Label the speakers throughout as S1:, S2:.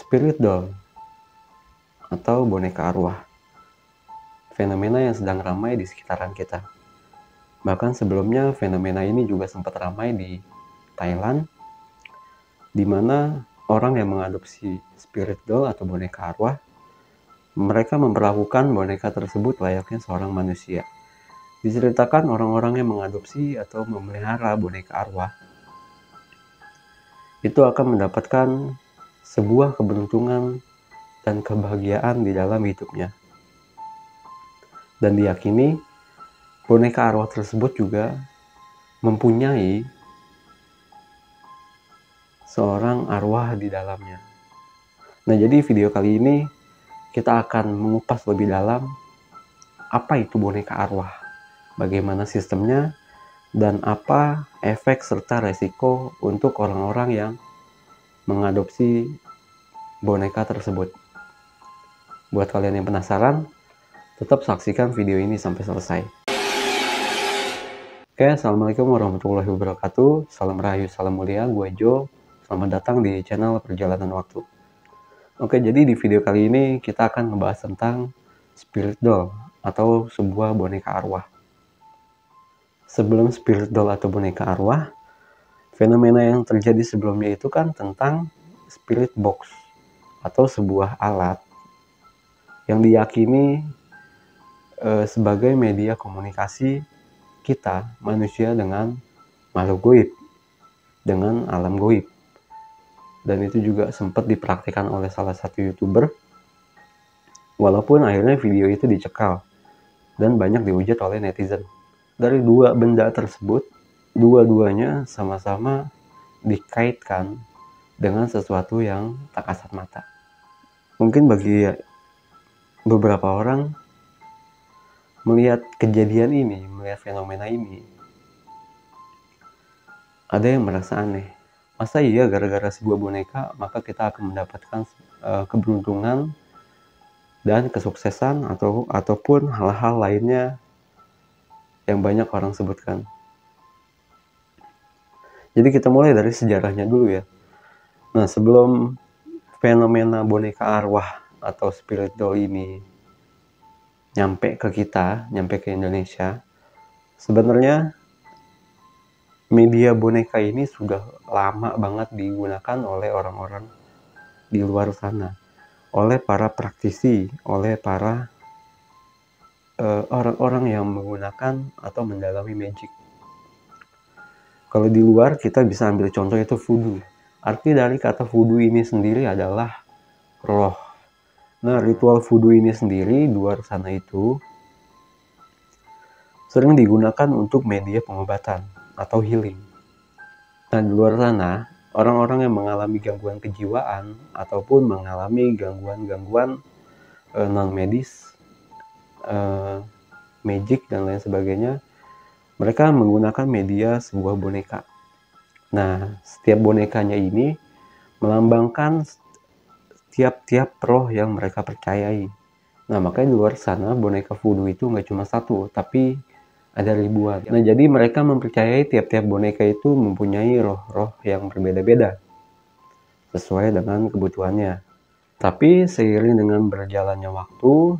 S1: Spirit doll atau boneka arwah, fenomena yang sedang ramai di sekitaran kita. Bahkan sebelumnya fenomena ini juga sempat ramai di Thailand, di mana orang yang mengadopsi spirit doll atau boneka arwah, mereka memperlakukan boneka tersebut layaknya seorang manusia. Diceritakan orang-orang yang mengadopsi atau memelihara boneka arwah itu akan mendapatkan sebuah keberuntungan dan kebahagiaan di dalam hidupnya. Dan diyakini boneka arwah tersebut juga mempunyai seorang arwah di dalamnya. Nah, jadi video kali ini kita akan mengupas lebih dalam apa itu boneka arwah, bagaimana sistemnya, dan apa efek serta resiko untuk orang-orang yang mengadopsi boneka tersebut. Buat kalian yang penasaran, tetap saksikan video ini sampai selesai. Oke, assalamualaikum warahmatullahi wabarakatuh. Salam rahayu, salam mulia. Gue Jo. Selamat datang di channel Perjalanan Waktu. Oke, jadi di video kali ini kita akan membahas tentang spirit doll atau sebuah boneka arwah. Sebelum spirit doll atau boneka arwah, fenomena yang terjadi sebelumnya itu kan tentang spirit box atau sebuah alat yang diyakini sebagai media komunikasi kita manusia dengan makhluk goib, dengan alam goib. Dan itu juga sempat dipraktikkan oleh salah satu YouTuber, walaupun akhirnya video itu dicekal dan banyak dihujat oleh netizen. Dari dua benda tersebut, dua-duanya sama-sama dikaitkan dengan sesuatu yang tak kasat mata. Mungkin bagi beberapa orang melihat kejadian ini, melihat fenomena ini, ada yang merasa aneh. Masa iya gara-gara sebuah boneka maka kita akan mendapatkan keberuntungan dan kesuksesan ataupun hal-hal lainnya yang banyak orang sebutkan. Jadi kita mulai dari sejarahnya dulu ya. Nah, sebelum fenomena boneka arwah atau spirit doll ini nyampe ke kita, nyampe ke Indonesia, sebenarnya media boneka ini sudah lama banget digunakan oleh orang-orang di luar sana, oleh para praktisi, oleh para orang-orang yang menggunakan atau mendalami magic. Kalau di luar kita bisa ambil contoh itu voodoo. Arti dari kata voodoo ini sendiri adalah roh. Nah, ritual voodoo ini sendiri di luar sana itu sering digunakan untuk media pengobatan atau healing. Nah, di luar sana, orang-orang yang mengalami gangguan kejiwaan ataupun mengalami gangguan-gangguan non-medis, magic dan lain sebagainya, mereka menggunakan media sebuah boneka. Nah, setiap bonekanya ini melambangkan tiap-tiap roh yang mereka percayai. Nah, makanya di luar sana boneka voodoo itu nggak cuma satu, tapi ada ribuan. Nah, jadi mereka mempercayai tiap-tiap boneka itu mempunyai roh-roh yang berbeda-beda sesuai dengan kebutuhannya. Tapi seiring dengan berjalannya waktu,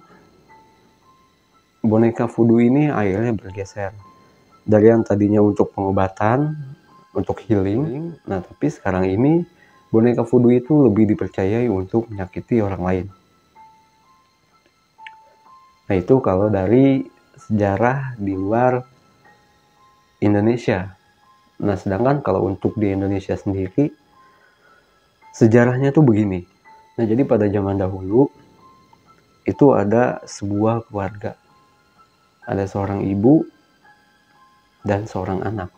S1: boneka voodoo ini akhirnya bergeser. Dari yang tadinya untuk pengobatan, untuk healing, nah tapi sekarang ini boneka voodoo itu lebih dipercayai untuk menyakiti orang lain. Nah, itu kalau dari sejarah di luar Indonesia. Nah, sedangkan kalau untuk di Indonesia sendiri, sejarahnya tuh begini. Nah, jadi pada zaman dahulu itu ada sebuah keluarga. Ada seorang ibu dan seorang anak.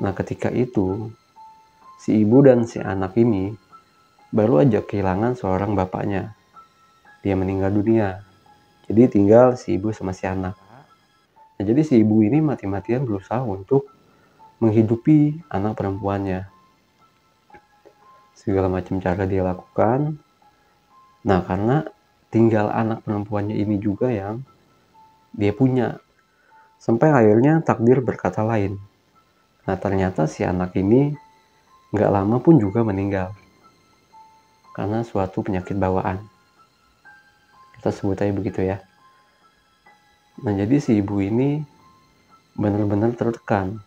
S1: Nah, ketika itu si ibu dan si anak ini baru aja kehilangan seorang bapaknya. Dia meninggal dunia. Jadi tinggal si ibu sama si anak. Nah, jadi si ibu ini mati-matian berusaha untuk menghidupi anak perempuannya. Segala macam cara dia lakukan. Nah, karena tinggal anak perempuannya ini juga yang dia punya. Sampai akhirnya takdir berkata lain. Nah, ternyata si anak ini nggak lama pun juga meninggal karena suatu penyakit bawaan. Kita sebut aja begitu ya. Nah, jadi si ibu ini benar-benar tertekan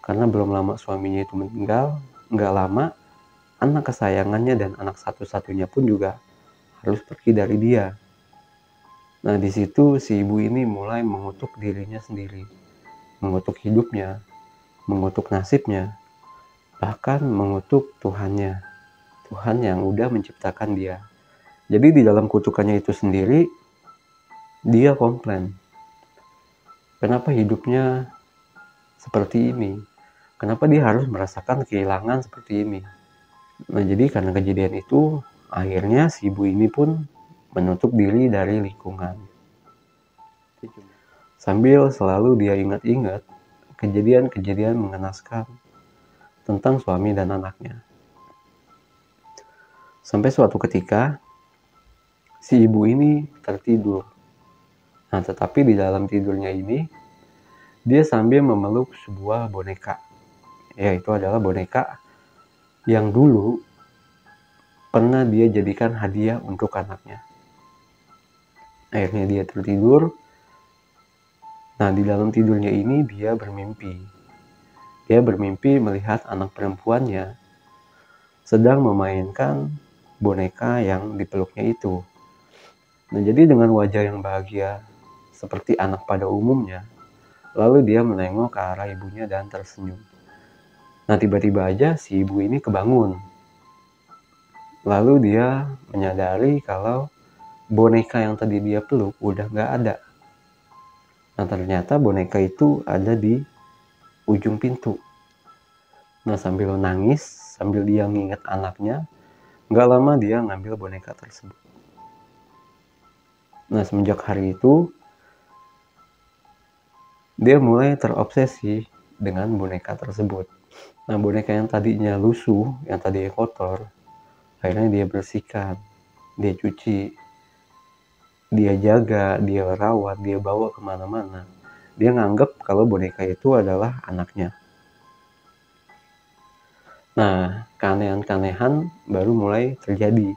S1: karena belum lama suaminya itu meninggal, nggak lama anak kesayangannya dan anak satu-satunya pun juga harus pergi dari dia. Nah, di situ si ibu ini mulai mengutuk dirinya sendiri, mengutuk hidupnya, mengutuk nasibnya, bahkan mengutuk Tuhannya, Tuhan yang udah menciptakan dia. Jadi di dalam kutukannya itu sendiri, dia komplain, kenapa hidupnya seperti ini? Kenapa dia harus merasakan kehilangan seperti ini? Nah, jadi karena kejadian itu, akhirnya si ibu ini pun menutup diri dari lingkungan. Sambil selalu dia ingat-ingat kejadian-kejadian mengenaskan tentang suami dan anaknya. Sampai suatu ketika, si ibu ini tertidur. Nah, tetapi di dalam tidurnya ini, dia sambil memeluk sebuah boneka. Yaitu adalah boneka yang dulu pernah dia jadikan hadiah untuk anaknya. Akhirnya dia tertidur. Nah, di dalam tidurnya ini dia bermimpi. Dia bermimpi melihat anak perempuannya sedang memainkan boneka yang dipeluknya itu. Nah, jadi dengan wajah yang bahagia seperti anak pada umumnya, lalu dia menengok ke arah ibunya dan tersenyum. Nah, tiba-tiba aja si ibu ini kebangun. Lalu dia menyadari kalau boneka yang tadi dia peluk udah gak ada. Nah, ternyata boneka itu ada di ujung pintu. Nah, sambil nangis, sambil dia nginget anaknya, gak lama dia ngambil boneka tersebut. Nah, semenjak hari itu, dia mulai terobsesi dengan boneka tersebut. Nah, boneka yang tadinya lusuh, yang tadinya kotor, akhirnya dia bersihkan, dia cuci, dia jaga, dia rawat, dia bawa kemana-mana. Dia nganggep kalau boneka itu adalah anaknya. Nah, keanehan-keanehan baru mulai terjadi.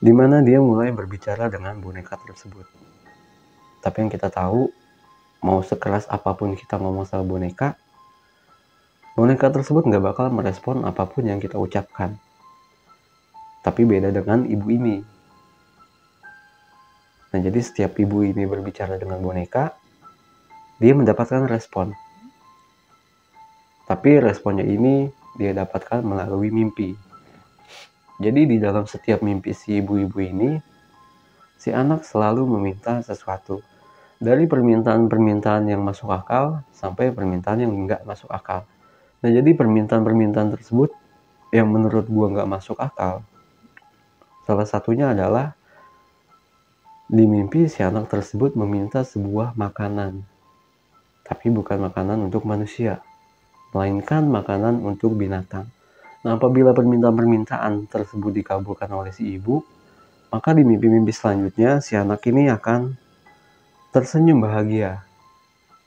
S1: Di mana dia mulai berbicara dengan boneka tersebut. Tapi yang kita tahu, mau sekeras apapun kita ngomong sama boneka tersebut nggak bakal merespon apapun yang kita ucapkan. Tapi beda dengan ibu ini. Nah, jadi setiap ibu ini berbicara dengan boneka, dia mendapatkan respon. Tapi responnya ini dia dapatkan melalui mimpi. Jadi di dalam setiap mimpi si ibu-ibu ini, si anak selalu meminta sesuatu. Dari permintaan-permintaan yang masuk akal sampai permintaan yang nggak masuk akal. Nah, jadi permintaan-permintaan tersebut yang menurut gua nggak masuk akal, salah satunya adalah di mimpi si anak tersebut meminta sebuah makanan. Tapi bukan makanan untuk manusia, melainkan makanan untuk binatang. Nah, apabila permintaan-permintaan tersebut dikabulkan oleh si ibu, maka di mimpi-mimpi selanjutnya si anak ini akan tersenyum bahagia.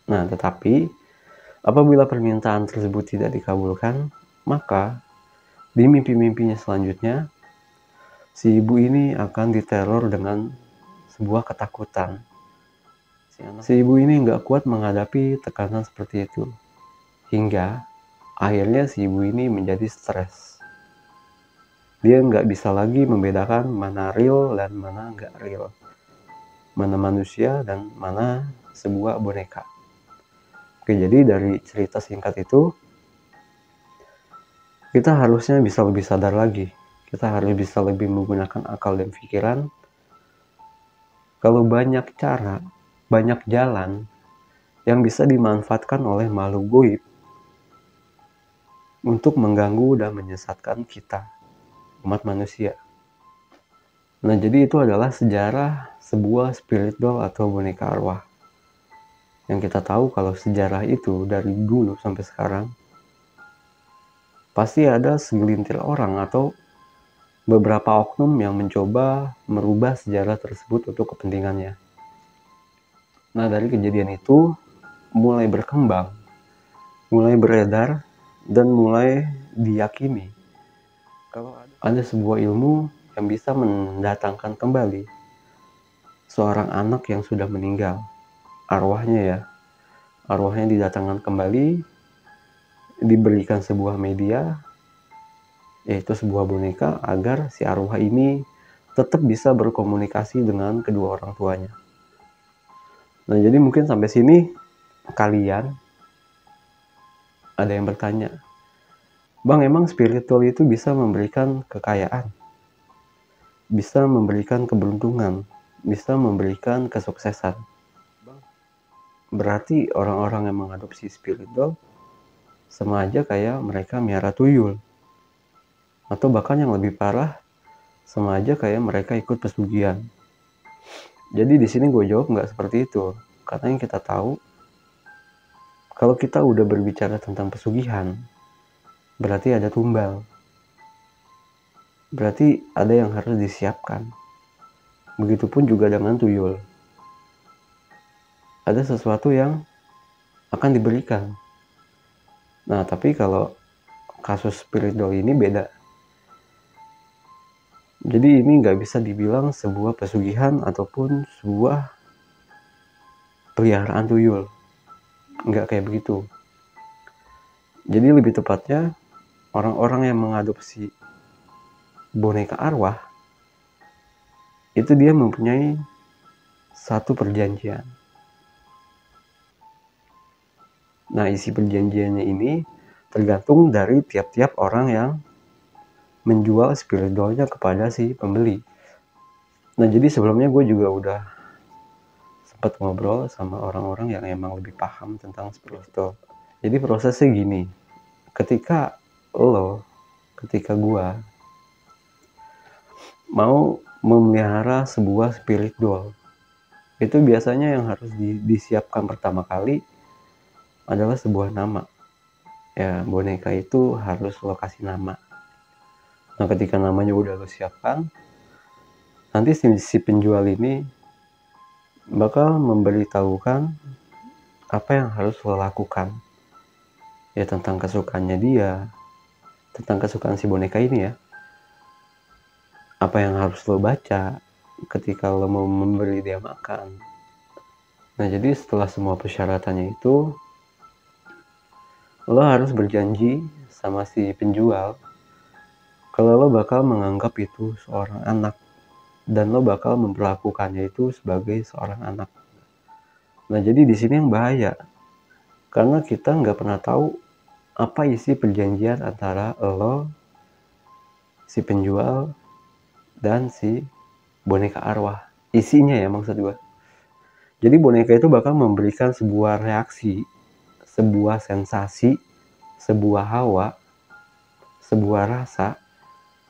S1: Nah, tetapi apabila permintaan tersebut tidak dikabulkan, maka di mimpi-mimpinya selanjutnya si ibu ini akan diteror dengan sebuah ketakutan. Si ibu ini nggak kuat menghadapi tekanan seperti itu. Hingga akhirnya si ibu ini menjadi stres. Dia nggak bisa lagi membedakan mana real dan mana nggak real. Mana manusia dan mana sebuah boneka. Oke, jadi dari cerita singkat itu, kita harusnya bisa lebih sadar lagi. Kita harus bisa lebih menggunakan akal dan pikiran. Kalau banyak cara, banyak jalan yang bisa dimanfaatkan oleh makhluk goib untuk mengganggu dan menyesatkan kita, umat manusia. Nah, jadi itu adalah sejarah sebuah spirit doll atau boneka arwah. Yang kita tahu kalau sejarah itu dari dulu sampai sekarang, pasti ada segelintir orang atau beberapa oknum yang mencoba merubah sejarah tersebut untuk kepentingannya. Nah, dari kejadian itu mulai berkembang, mulai beredar dan mulai diyakini kalau ada sebuah ilmu yang bisa mendatangkan kembali seorang anak yang sudah meninggal. Arwahnya didatangkan kembali, diberikan sebuah media, yaitu sebuah boneka, agar si arwah ini tetap bisa berkomunikasi dengan kedua orang tuanya. Nah, jadi mungkin sampai sini kalian ada yang bertanya, Bang, emang spiritual itu bisa memberikan kekayaan, bisa memberikan keberuntungan, bisa memberikan kesuksesan? Berarti orang-orang yang mengadopsi spiritual sama aja kayak mereka miara tuyul, atau bahkan yang lebih parah, sama aja kayak mereka ikut pesugihan. Jadi di sini gue jawab nggak seperti itu, karena yang kita tahu, kalau kita udah berbicara tentang pesugihan, berarti ada tumbal, berarti ada yang harus disiapkan. Begitupun juga dengan tuyul, ada sesuatu yang akan diberikan. Nah, tapi kalau kasus spiritual ini beda. Jadi ini nggak bisa dibilang sebuah pesugihan ataupun sebuah peliharaan tuyul. Nggak kayak begitu. Jadi lebih tepatnya, orang-orang yang mengadopsi boneka arwah, itu dia mempunyai satu perjanjian. Nah, isi perjanjiannya ini tergantung dari tiap-tiap orang yang menjual spiritualnya kepada si pembeli. Nah, jadi sebelumnya gue juga udah sempat ngobrol sama orang-orang yang emang lebih paham tentang spiritual. Jadi prosesnya gini, ketika gue mau memelihara sebuah spirit doll, itu biasanya yang harus disiapkan pertama kali adalah sebuah nama. Ya, boneka itu harus lo kasih nama. Nah, ketika namanya udah lo siapkan, nanti si penjual ini bakal memberitahukan apa yang harus lo lakukan. Ya, tentang kesukaannya dia, tentang kesukaan si boneka ini ya. Apa yang harus lo baca ketika lo mau memberi dia makan. Nah, jadi setelah semua persyaratannya itu, lo harus berjanji sama si penjual kalau lo bakal menganggap itu seorang anak dan lo bakal memperlakukannya itu sebagai seorang anak. Nah, jadi di sini yang bahaya, karena kita nggak pernah tahu apa isi perjanjian antara lo, si penjual, dan si boneka arwah. Isinya ya, maksud gue. Jadi boneka itu bakal memberikan sebuah reaksi, sebuah sensasi, sebuah hawa, sebuah rasa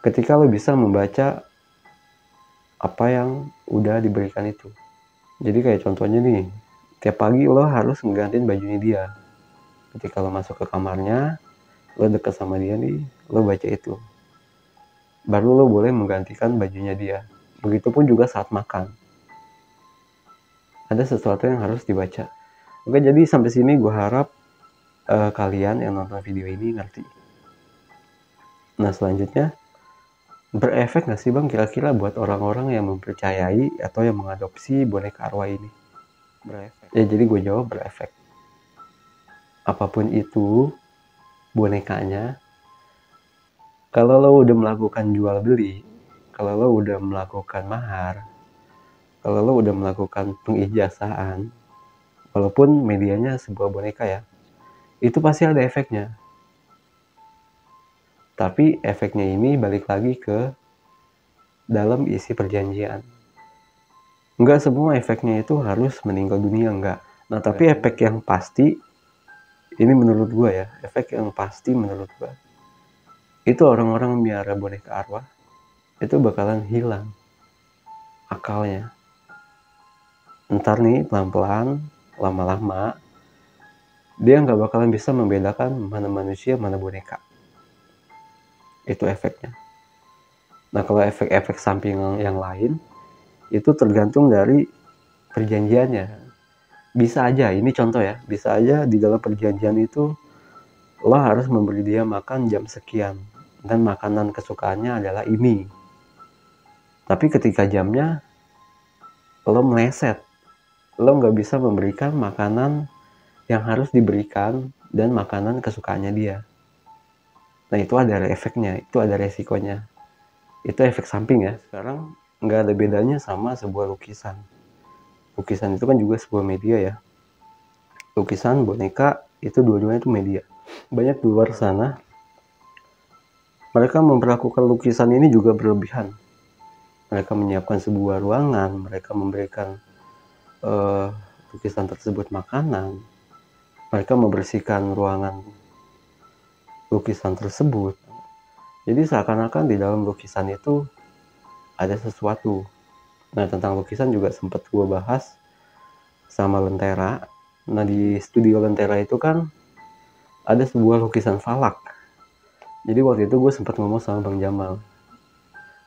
S1: ketika lo bisa membaca apa yang udah diberikan itu. Jadi kayak contohnya nih, tiap pagi lo harus ngegantiin bajunya dia. Ketika lo masuk ke kamarnya, lo deket sama dia nih, lo baca itu. Baru lo boleh menggantikan bajunya dia. Begitupun juga saat makan. Ada sesuatu yang harus dibaca. Oke, jadi sampai sini gue harap kalian yang nonton video ini ngerti. Nah, selanjutnya, berefek gak sih Bang kira-kira buat orang-orang yang mempercayai atau yang mengadopsi boneka arwah ini? Berefek. Ya, jadi gue jawab berefek. Apapun itu bonekanya, kalau lo udah melakukan jual beli, kalau lo udah melakukan mahar, kalau lo udah melakukan pengijazaan, walaupun medianya sebuah boneka ya, itu pasti ada efeknya. Tapi efeknya ini balik lagi ke dalam isi perjanjian. Enggak semua efeknya itu harus meninggal dunia, enggak. Nah, tapi efek yang pasti, ini menurut gue ya, efek yang pasti menurut gue, itu orang-orang miara boneka arwah, itu bakalan hilang akalnya. Ntar nih, pelan-pelan, lama-lama, dia nggak bakalan bisa membedakan mana manusia, mana boneka. Itu efeknya. Nah, kalau efek-efek samping yang lain, itu tergantung dari perjanjiannya. Bisa aja, ini contoh ya, bisa aja di dalam perjanjian itu lo harus memberi dia makan jam sekian, dan makanan kesukaannya adalah ini. Tapi ketika jamnya lo meleset, lo nggak bisa memberikan makanan yang harus diberikan dan makanan kesukaannya dia. Nah itu ada efeknya, itu ada resikonya. Itu efek samping ya. Sekarang nggak ada bedanya sama sebuah lukisan. Lukisan itu kan juga sebuah media ya. Lukisan, boneka, itu dua-duanya itu media. Banyak di luar sana, mereka memperlakukan lukisan ini juga berlebihan. Mereka menyiapkan sebuah ruangan, mereka memberikan lukisan tersebut makanan, mereka membersihkan ruangan lukisan tersebut. Jadi seakan-akan di dalam lukisan itu ada sesuatu. Nah tentang lukisan juga sempat gue bahas sama Lentera. Nah di studio Lentera itu kan ada sebuah lukisan falak. Jadi waktu itu gue sempat ngomong sama Bang Jamal,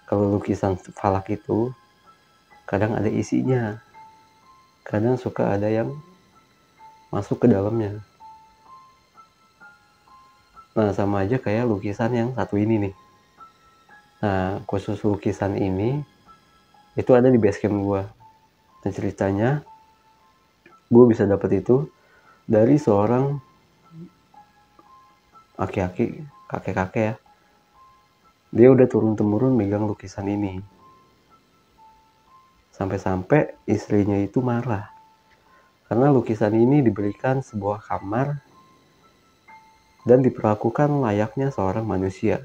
S1: kalau lukisan falak itu kadang ada isinya, kadang suka ada yang masuk ke dalamnya. Nah sama aja kayak lukisan yang satu ini nih. Nah khusus lukisan ini itu ada di basecamp gue. Dan ceritanya gue bisa dapat itu dari seorang aki-aki, kakek-kakek ya. Dia udah turun-temurun megang lukisan ini. Sampai-sampai istrinya itu marah. Karena lukisan ini diberikan sebuah kamar dan diperlakukan layaknya seorang manusia.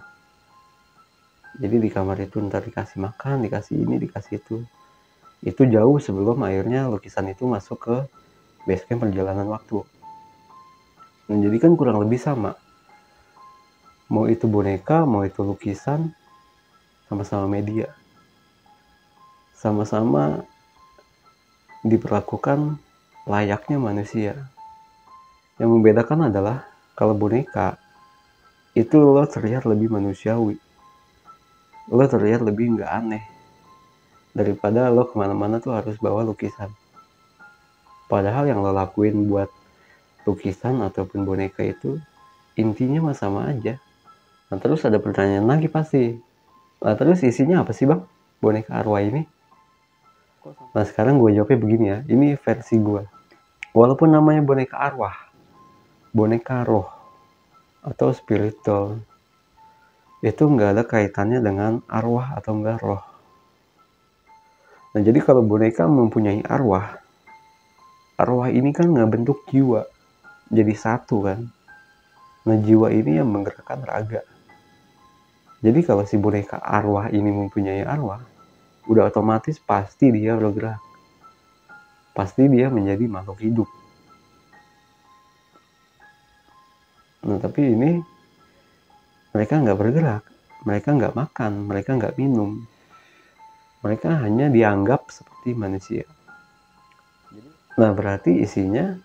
S1: Jadi di kamar itu ntar dikasih makan, dikasih ini, dikasih itu. Itu jauh sebelum akhirnya lukisan itu masuk ke basecamp perjalanan waktu. Nah, jadi kan kurang lebih sama. Mau itu boneka, mau itu lukisan, sama-sama media. Sama-sama diperlakukan layaknya manusia. Yang membedakan adalah kalau boneka itu lo terlihat lebih manusiawi, lo terlihat lebih nggak aneh daripada lo kemana-mana tuh harus bawa lukisan. Padahal yang lo lakuin buat lukisan ataupun boneka itu intinya mah sama aja. Nah terus ada pertanyaan lagi pasti, nah terus isinya apa sih bang boneka arwah ini? Nah sekarang gue jawabnya begini ya, ini versi gue. Walaupun namanya boneka arwah, boneka roh, atau spiritual, itu nggak ada kaitannya dengan arwah atau enggak roh. Nah jadi kalau boneka mempunyai arwah, arwah ini kan nggak bentuk jiwa, jadi satu kan. Nah jiwa ini yang menggerakkan raga. Jadi kalau si boneka arwah ini mempunyai arwah, udah otomatis pasti dia bergerak. Pasti dia menjadi makhluk hidup. Nah tapi ini mereka nggak bergerak, mereka nggak makan, mereka nggak minum. Mereka hanya dianggap seperti manusia. Nah berarti isinya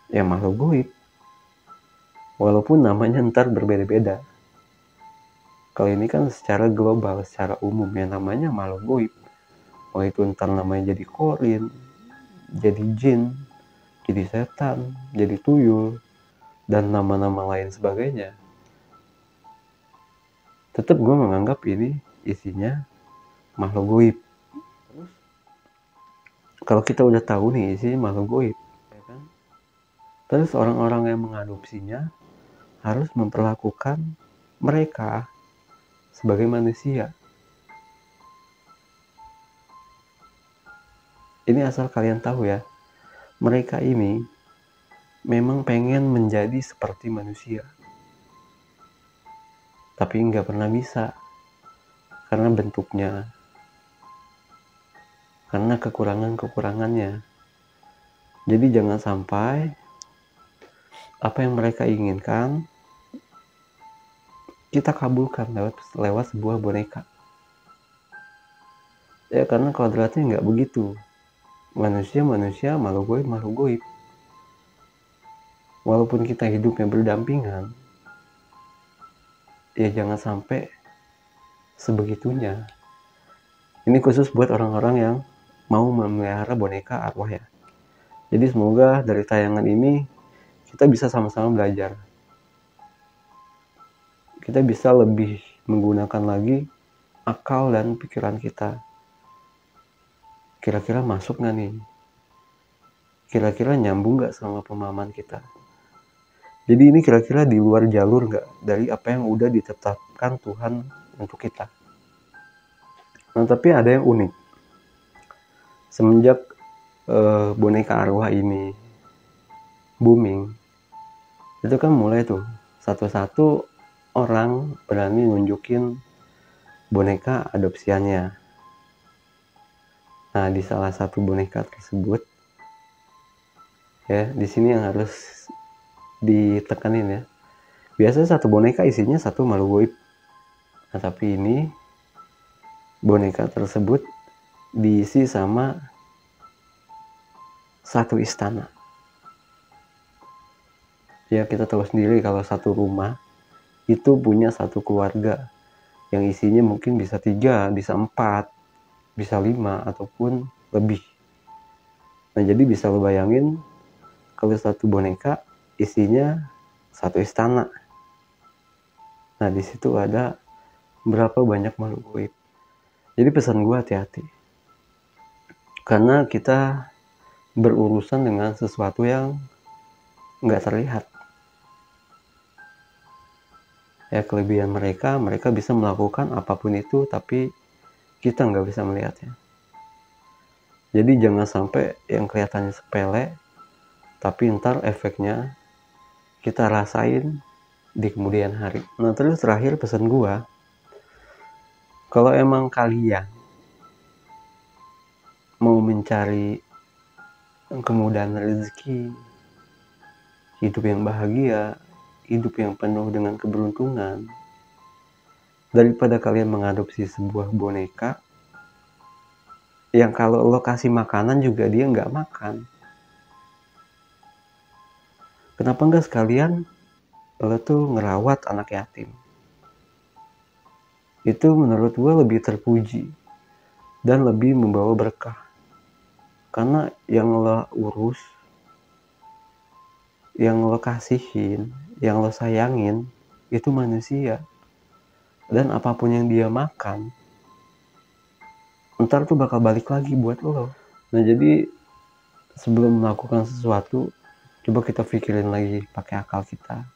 S1: ya makhluk goib. Walaupun namanya ntar berbeda-beda. Kalau ini kan secara global, secara umum ya namanya makhluk goib. Mau itu ntar namanya jadi korin, jadi jin, jadi setan, jadi tuyul, dan nama-nama lain sebagainya. Tetap gue menganggap ini isinya makhluk goib. Kalau kita udah tahu nih isinya makhluk goib, ya kan? Terus orang-orang yang mengadopsinya harus memperlakukan mereka sebagai manusia. Ini asal kalian tahu ya, mereka ini memang pengen menjadi seperti manusia. Tapi nggak pernah bisa, karena bentuknya, karena kekurangan-kekurangannya. Jadi jangan sampai apa yang mereka inginkan kita kabulkan lewat sebuah boneka. Ya karena kodratnya nggak begitu. Manusia, makhluk goib. Walaupun kita hidupnya berdampingan, ya jangan sampai sebegitunya. Ini khusus buat orang-orang yang mau memelihara boneka arwah ya. Jadi semoga dari tayangan ini kita bisa sama-sama belajar. kita bisa lebih menggunakan lagi akal dan pikiran kita. Kira-kira masuk nggak nih? Kira-kira nyambung nggak sama pemahaman kita? Jadi ini kira-kira di luar jalur nggak dari apa yang udah ditetapkan Tuhan untuk kita. Nah, tapi ada yang unik. Semenjak boneka arwah ini booming, itu kan mulai tuh satu-satu orang berani nunjukin boneka adopsiannya. Nah, di salah satu boneka tersebut, ya, di sini yang harus ditekanin ya. Biasanya satu boneka isinya satu makhluk goib. Nah, tapi ini boneka tersebut diisi sama satu istana. Ya, kita tahu sendiri kalau satu rumah itu punya satu keluarga yang isinya mungkin bisa 3, bisa 4, bisa 5 ataupun lebih. Nah, jadi bisa lo bayangin kalau satu boneka isinya satu istana. Nah, di situ ada berapa banyak makhluk goib. Jadi pesan gue hati-hati. Karena kita berurusan dengan sesuatu yang nggak terlihat. Ya, kelebihan mereka bisa melakukan apapun itu, tapi kita nggak bisa melihatnya. Jadi jangan sampai yang kelihatannya sepele, tapi ntar efeknya kita rasain di kemudian hari. Nah, terus terakhir pesan gua, kalau emang kalian mau mencari kemudahan rezeki, hidup yang bahagia, hidup yang penuh dengan keberuntungan, daripada kalian mengadopsi sebuah boneka yang kalau lo kasih makanan juga dia nggak makan. Kenapa nggak sekalian lo tuh ngerawat anak yatim? Itu menurut gue lebih terpuji dan lebih membawa berkah. Karena yang lo urus, yang lo kasihin, yang lo sayangin, itu manusia. Dan apapun yang dia makan, ntar tuh bakal balik lagi buat lo. Nah, jadi sebelum melakukan sesuatu, coba kita pikirin lagi pakai akal kita.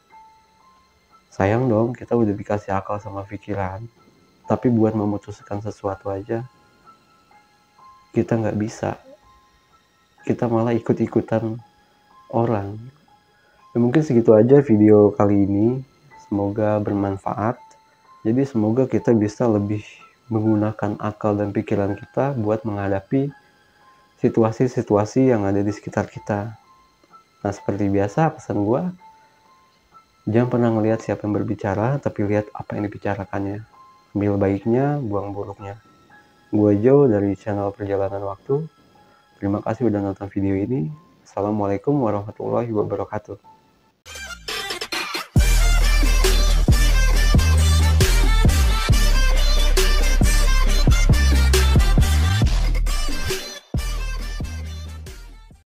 S1: Sayang dong, kita udah dikasih akal sama pikiran, tapi buat memutuskan sesuatu aja kita nggak bisa. Kita malah ikut-ikutan orang. Ya, mungkin segitu aja video kali ini. Semoga bermanfaat. Jadi semoga kita bisa lebih menggunakan akal dan pikiran kita buat menghadapi situasi-situasi yang ada di sekitar kita. Nah, seperti biasa pesan gue, jangan pernah ngelihat siapa yang berbicara, tapi lihat apa yang dibicarakannya. Ambil baiknya, buang buruknya. Gue Jo dari channel Perjalanan Waktu. Terima kasih udah nonton video ini. Assalamualaikum warahmatullahi wabarakatuh.